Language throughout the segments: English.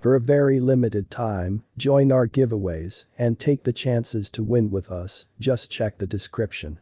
For a very limited time, join our giveaways and take the chances to win with us. Just check the description.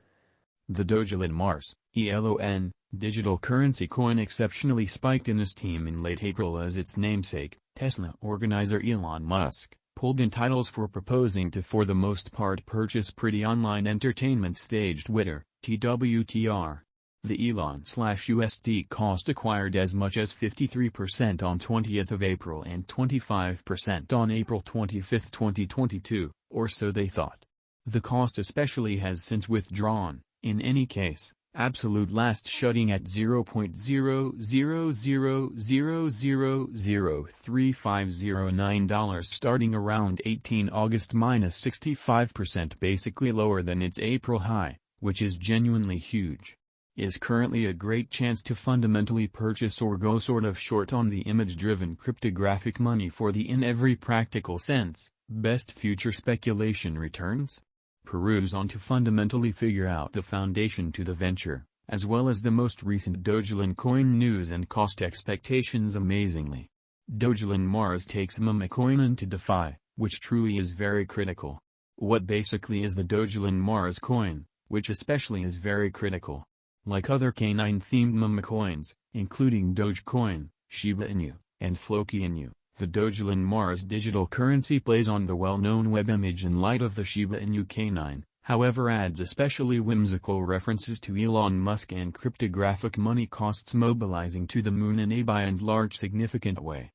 The Dogelon Mars, ELON, digital currency coin exceptionally spiked in esteem in late April as its namesake, Tesla organizer Elon Musk, pulled in titles for proposing to for the most part purchase pretty online entertainment stage Twitter, TWTR. The Elon/USD cost acquired as much as 53% on 20th of April and 25% on April 25, 2022, or so they thought. The cost especially has since withdrawn, in any case, absolute last shutting at $0.0000003509 starting around 18 August minus 65% basically lower than its April high, which is genuinely huge. Is currently a great chance to fundamentally purchase or go sort of short on the image-driven cryptographic money for the in every practical sense, best future speculation returns? Peruse on to fundamentally figure out the foundation to the venture, as well as the most recent Dogelon coin news and cost expectations amazingly. Dogelon Mars takes meme coin into DeFi, which truly is very critical. What basically is the Dogelon Mars coin, which especially is very critical? Like other canine-themed meme coins, including Dogecoin, Shiba Inu, and Floki Inu, the Dogelon Mars digital currency plays on the well-known web image in light of the Shiba Inu canine, however adds especially whimsical references to Elon Musk and cryptographic money costs mobilizing to the moon in a by and large significant way.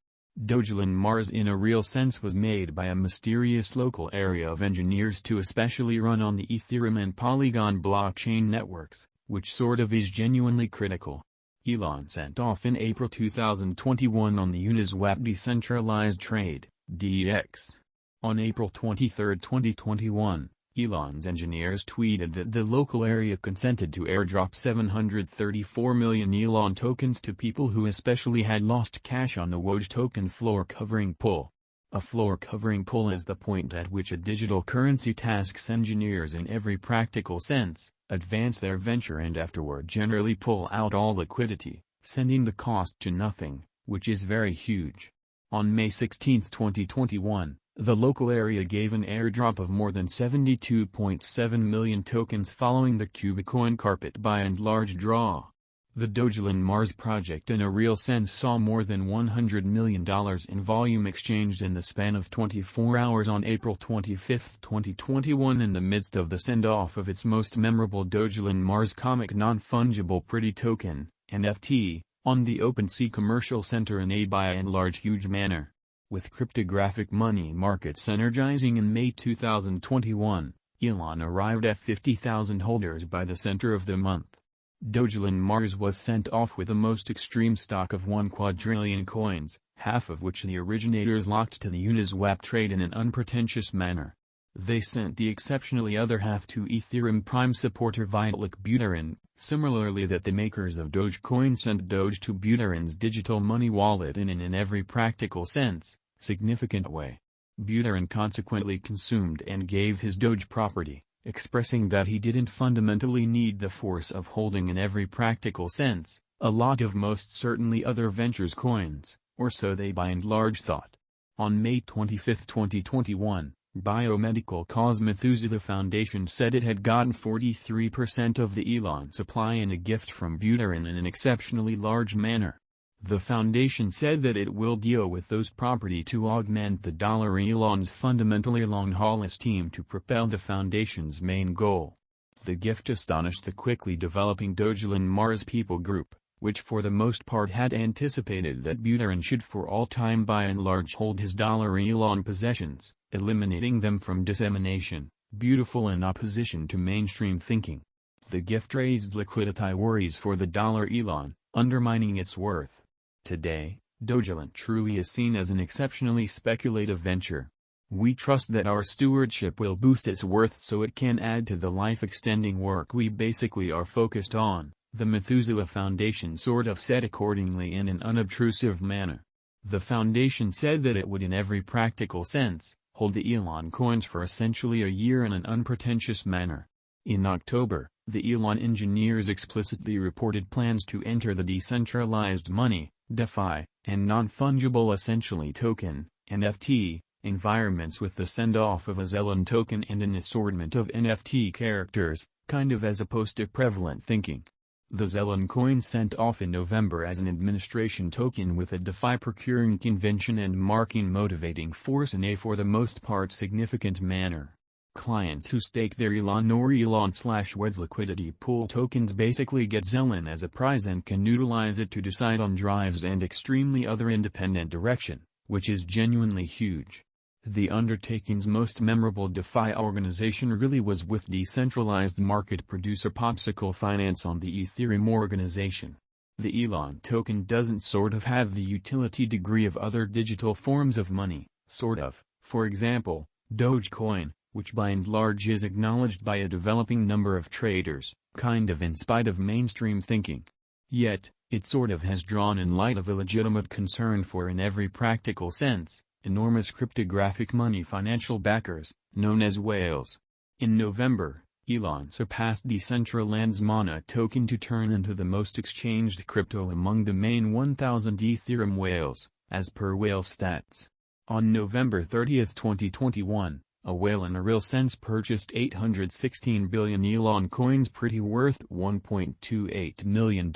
Dogelon Mars in a real sense was made by a mysterious local area of engineers to especially run on the Ethereum and Polygon blockchain networks, which sort of is genuinely critical. Elon sent off in April 2021 on the Uniswap Decentralized Trade, DEX. On April 23, 2021, Elon's engineers tweeted that the local area consented to airdrop 734 million Elon tokens to people who especially had lost cash on the Woj token floor covering pull. A floor covering pull is the point at which a digital currency tasks engineers in every practical sense, advance their venture and afterward generally pull out all liquidity, sending the cost to nothing, which is very huge. On May 16, 2021, the local area gave an airdrop of more than 72.7 million tokens following the Cubicoin carpet by and large draw. The Dogelon Mars project in a real sense saw more than $100 million in volume exchanged in the span of 24 hours on April 25, 2021 in the midst of the send-off of its most memorable Dogelon Mars comic non-fungible pretty token, NFT, on the OpenSea Commercial Center in a by and large huge manner. With cryptographic money markets energizing in May 2021, Elon arrived at 50,000 holders by the center of the month. Dogelon Mars was sent off with the most extreme stock of 1 quadrillion coins, half of which the originators locked to the Uniswap trade in an unpretentious manner. They sent the exceptionally other half to Ethereum Prime supporter Vitalik Buterin, similarly that the makers of Dogecoin sent Doge to Buterin's digital money wallet in an every practical sense, significant way. Buterin consequently consumed and gave his Doge property, expressing that he didn't fundamentally need the force of holding in every practical sense, a lot of most certainly other ventures coins, or so they by and large thought. On May 25, 2021, biomedical cause Methuselah Foundation said it had gotten 43% of the Elon supply in a gift from Buterin in an exceptionally large manner. The foundation said that it will deal with those property to augment the Elon's fundamentally long-haul esteem to propel the foundation's main goal. The gift astonished the quickly developing Dogelon Mars people group, which for the most part had anticipated that Buterin should for all time by and large hold his Elon possessions, eliminating them from dissemination, beautiful in opposition to mainstream thinking. The gift raised liquidity worries for the Elon, undermining its worth. Today, Dogelon truly is seen as an exceptionally speculative venture. We trust that our stewardship will boost its worth so it can add to the life-extending work we basically are focused on, the Methuselah Foundation sort of said accordingly in an unobtrusive manner. The foundation said that it would in every practical sense, hold the Elon coins for essentially a year in an unpretentious manner. In October, the Elon engineers explicitly reported plans to enter the decentralized money, DeFi, and non-fungible essentially token, NFT, environments with the send-off of a Elon token and an assortment of NFT characters, kind of as opposed to prevalent thinking. The Elon coin sent off in November as an administration token with a DeFi procuring convention and marking motivating force in a for the most part significant manner. Clients who stake their Elon or Elon/WETH liquidity pool tokens basically get Elon as a prize and can utilize it to decide on drives and extremely other independent direction, which is genuinely huge. The undertaking's most memorable DeFi organization really was with decentralized market producer Popsicle Finance on the Ethereum organization. The Elon token doesn't sort of have the utility degree of other digital forms of money, sort of. For example, Dogecoin, which by and large is acknowledged by a developing number of traders, kind of in spite of mainstream thinking. Yet, it sort of has drawn in light of a legitimate concern for in every practical sense, enormous cryptographic money financial backers, known as whales. In November, Elon surpassed Decentraland's Mana token to turn into the most exchanged crypto among the main 1,000 Ethereum whales, as per whale stats. On November 30, 2021, a whale in a real sense purchased 816 billion Elon coins, pretty worth $1.28 million.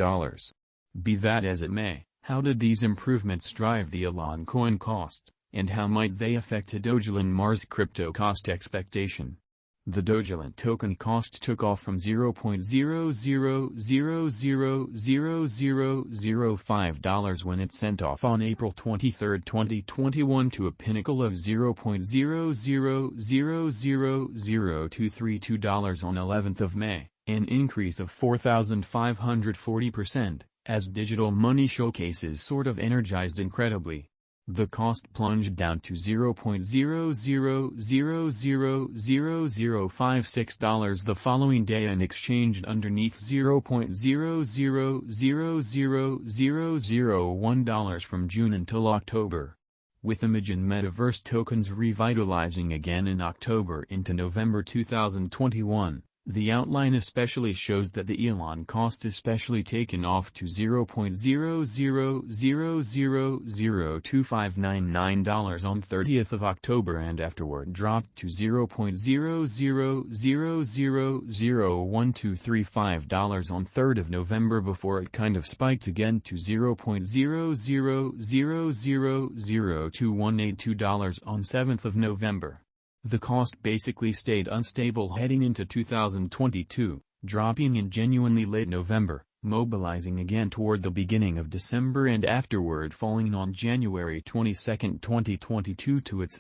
Be that as it may, how did these improvements drive the Elon coin cost, and how might they affect a Dogelon Mars crypto cost expectation? The Dogelon token cost took off from $0.00000005 when it sent off on April 23, 2021 to a pinnacle of $0.00000232 on 11th of May, an increase of 4,540%, as digital money showcases sort of energized incredibly. The cost plunged down to $0.00000056 the following day and exchanged underneath $0.00000001 from June until October. With image and metaverse tokens revitalizing again in October into November 2021. The outline especially shows that the Elon cost especially taken off to $0.00000259 on 30th of October and afterward dropped to $0.0000012335 on 3rd of November before it kind of spiked again to $0.00000218 on 7th of November. The cost basically stayed unstable heading into 2022, dropping in genuinely late November, mobilizing again toward the beginning of December and afterward falling on January 22, 2022 to its